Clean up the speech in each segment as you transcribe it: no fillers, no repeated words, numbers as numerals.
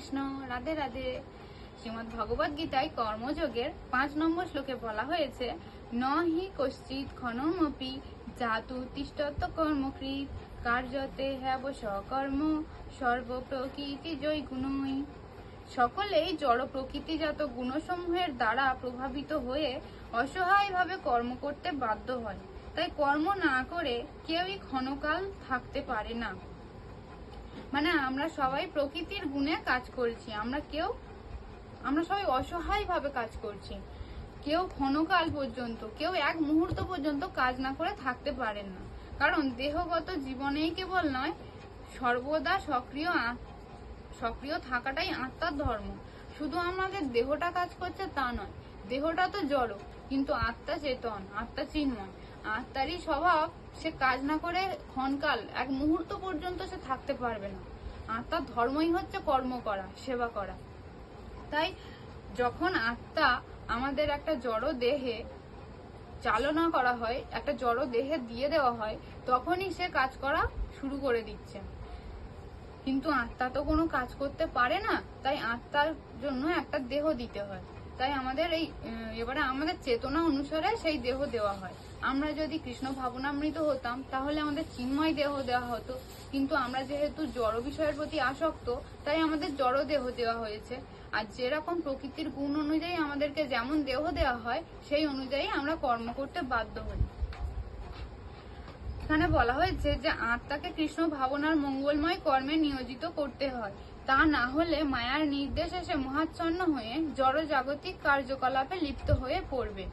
কৃষ্ণ, রাধে রাধে। শ্রীমদ্ ভগবদ গীতায় কর্মযোগের 5 নম্বর শ্লোকে বলা হয়েছে, ন হি কশ্চিৎ ক্ষণমপি জাতু তিষ্ঠত কর্মকৃৎ কার্যতে হ্যাব সকর্ম সর্বপ্রকৃতি জয় গুণই। সকলেই জড় প্রকৃতিজাত গুণসমূহের দ্বারা প্রভাবিত হয়ে অসহায়ভাবে কর্ম করতে বাধ্য হয়। তাই কর্ম না করে কেউই ক্ষণকাল থাকতে পারে না। মানে আমরা সবাই প্রকৃতির গুণে কাজ করছি, আমরা সবাই অসহায় ভাবে কাজ করছি। কেউ ক্ষণকাল পর্যন্ত, কেউ এক মুহূর্ত পর্যন্ত কাজ না করে থাকতে পারেন না। কারণ দেহগত জীবনেই কেবল নয়, সর্বদা সক্রিয় থাকাটাই আত্মার ধর্ম। শুধু আমাদের দেহটা কাজ করছে তা নয়, দেহটা তো জড়, কিন্তু আত্মা চেতন, আত্মা চিন্ময়। আত্মারই স্বভাব, সে কাজ না করে ক্ষণকাল এক মুহূর্ত পর্যন্ত সে থাকতে পারবে না। আত্মার ধর্মই হচ্ছে কর্ম করা, সেবা করা। তাই যখন আত্মা আমাদের একটা জড় দেহে চালনা করা হয়, একটা জড় দেহে দিয়ে দেওয়া হয়, তখনই সে কাজ করা শুরু করে দিচ্ছে। কিন্তু আত্মা তো কোনো কাজ করতে পারে না, তাই আত্মার জন্য একটা দেহ দিতে হয়। তাই আমাদের এবারে আমাদের চেতনা অনুসারে সেই দেহ দেওয়া হয়। আমরা যদি কৃষ্ণ ভাবনামৃত হতাম তাহলে আমাদের চিন্ময় দেহ দেওয়া হতো, কিন্তু আমরা যেহেতু জড় বিষয়ের প্রতি আসক্ত, তাই আমাদের জড় দেহ দেওয়া হয়েছে। আর যেরকম প্রকৃতির গুণ অনুযায়ী আমাদেরকে যেমন দেহ দেওয়া হয়, সেই অনুযায়ী আমরা কর্ম করতে বাধ্য হই। এখানে বলা হয়েছে যে আত্মাকে কৃষ্ণ ভাবনার মঙ্গলময় কর্মে নিয়োজিত করতে হয়, তা না হলে মায়ার নির্দেশ এসে মোহাচ্ছন্ন হয়ে জড় জাগতিক কার্যকলাপে লিপ্ত হয়ে পড়বে।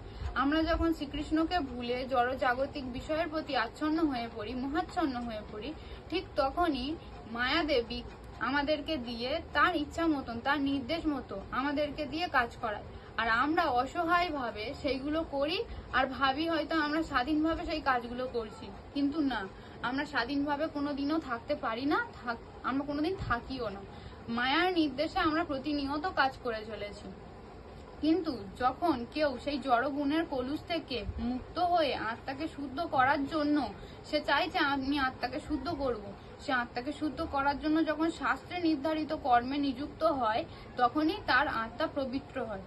আমরা যখন শ্রীকৃষ্ণকে ভুলে জড় জাগতিক বিষয়ের প্রতি আচ্ছন্ন হয়ে পড়ি, মোহাচ্ছন্ন হয়ে পড়ি, ঠিক তখনই মায়াদেবী আমাদেরকে দিয়ে তার ইচ্ছা মতন, তার নির্দেশ মতো আমাদেরকে দিয়ে কাজ করায়। আর আমরা অসহায় ভাবে সেইগুলো করি আর ভাবি হয়তো আমরা স্বাধীনভাবে সেই কাজগুলো করছি, কিন্তু না, আমরা স্বাধীনভাবে কোনোদিনও থাকতে পারি না, আমরা কোনোদিন থাকিও না। মায়ার নির্দেশে আমরা প্রতিনিয়ত কাজ করে চলেছি। কিন্তু যখন কেউ সেই জড় গুণের কলুষ থেকে মুক্ত হয়ে আত্মাকে শুদ্ধ করার জন্য সে চাইছে আমি আত্মাকে শুদ্ধ করব, সে আত্মাকে শুদ্ধ করার জন্য যখন শাস্ত্রে নির্ধারিত কর্মে নিযুক্ত হয়, তখনই তার আত্মা পবিত্র হয়।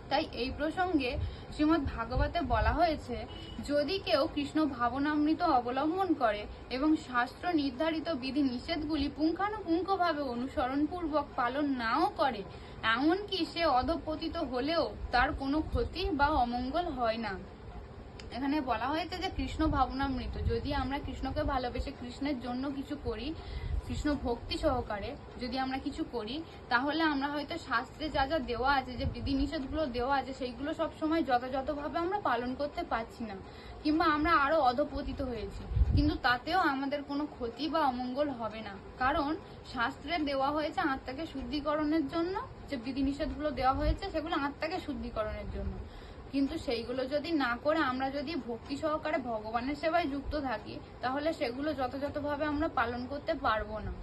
তাই এই প্রসঙ্গে শ্রীমদ্ ভাগবতে বলা হয়েছে, যদি কেউ কৃষ্ণ ভাবনামৃত অবলম্বন করে এবং শাস্ত্র নির্ধারিত বিধি নিষেধগুলি পুঙ্খানুপুঙ্খভাবে অনুসরণ পূর্বক পালন নাও করে, এমনকি সে অধঃপতিত হলেও তার কোনো ক্ষতি বা অমঙ্গল হয় না। এখানে বলা হয়েছে যে কৃষ্ণ ভাবনামৃত, যদি আমরা কৃষ্ণকে ভালোবেসে কৃষ্ণের জন্য কিছু করি, কৃষ্ণ ভক্তি সহকারে যদি আমরা কিছু করি, তাহলে আমরা হয়তো শাস্ত্রে যা যা দেওয়া আছে, যে বিধি নিষেধগুলো দেওয়া আছে, সেইগুলো সবসময় যথাযথভাবে আমরা পালন করতে পারছি না, কিংবা আমরা আরো অধঃপতিত হয়েছি, কিন্তু তাতেও আমাদের কোনো ক্ষতি বা অমঙ্গল হবে না। কারণ শাস্ত্রে দেওয়া হয়েছে আত্মাকে শুদ্ধিকরণের জন্য, যে বিধি নিষেধগুলো দেওয়া হয়েছে সেগুলো আত্মাকে শুদ্ধিকরণের জন্য। কিন্তু সেইগুলো যদি না করে আমরা যদি ভক্তি সহকারে ভগবানের সেবায় যুক্ত থাকি, তাহলে সেগুলো যথাযথভাবে আমরা পালন করতে পারবো না,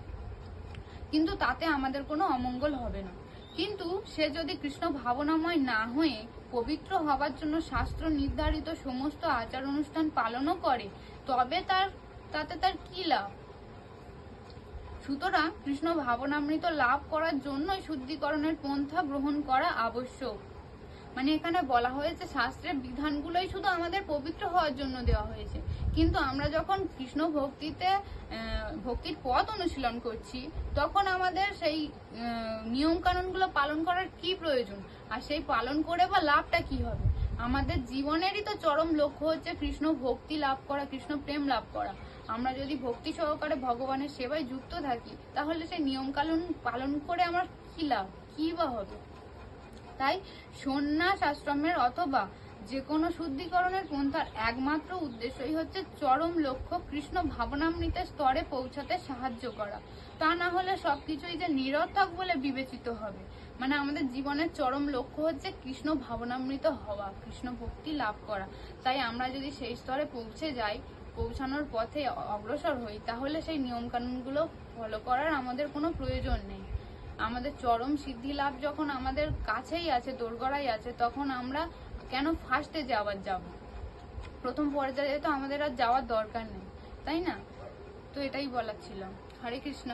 কিন্তু তাতে আমাদের কোনো অমঙ্গল হবে না। কিন্তু সে যদি কৃষ্ণ ভাবনাময় না হয়ে পবিত্র হবার জন্য শাস্ত্র নির্ধারিত সমস্ত আচার অনুষ্ঠান পালনও করে, তবে তাতে তার কি লাভ? সুতরাং কৃষ্ণ ভাবনামৃত লাভ করার জন্যই শুদ্ধিকরণের পন্থা গ্রহণ করা আবশ্যক। মানে এখানে বলা হয়েছে শাস্ত্রের বিধানগুলোই শুধু আমাদের পবিত্র হওয়ার জন্য দেওয়া হয়েছে, কিন্তু আমরা যখন কৃষ্ণ ভক্তির পথ অনুশীলন করছি, তখন আমাদের সেই নিয়ম কানুনগুলো পালন করার কি প্রয়োজন? আর সেই পালন করে বা লাভটা কি হবে? আমাদের জীবনেরই তো চরম লক্ষ্য হচ্ছে কৃষ্ণ ভক্তি লাভ করা, কৃষ্ণ প্রেম লাভ করা। আমরা যদি ভক্তি সহকারে ভগবানের সেবায় যুক্ত থাকি, তাহলে সেই নিয়ম কানুন পালন করে আমার কি লাভ, কি বা হবে? তাই সন্ন্যাস আশ্রমের অথবা যে কোনো শুদ্ধিকরণের পন্থার একমাত্র উদ্দেশ্যই হচ্ছে চরম লক্ষ্য কৃষ্ণ ভাবনামৃতের স্তরে পৌঁছাতে সাহায্য করা। তা না হলে সবকিছুই যে নিরর্থক বলে বিবেচিত হবে। মানে আমাদের জীবনের চরম লক্ষ্য হচ্ছে কৃষ্ণ ভাবনামৃত হওয়া, কৃষ্ণ ভক্তি লাভ করা। তাই আমরা যদি সেই স্তরে পৌঁছে যাই, পৌঁছানোর পথে অগ্রসর হই, তাহলে সেই নিয়ম কানুনগুলো ফলো করার আমাদের কোনো প্রয়োজন নেই। আমাদের চরম সিদ্ধি লাভ যখন আমাদের কাছেই আছে, দোরগড়াই আছে, তখন আমরা কেন ফার্স্টে যাব? প্রথম পর্যায়ে তো আমাদের আর যাওয়ার দরকার নেই, তাই না? তো এটাই বলার ছিল। হরে কৃষ্ণ।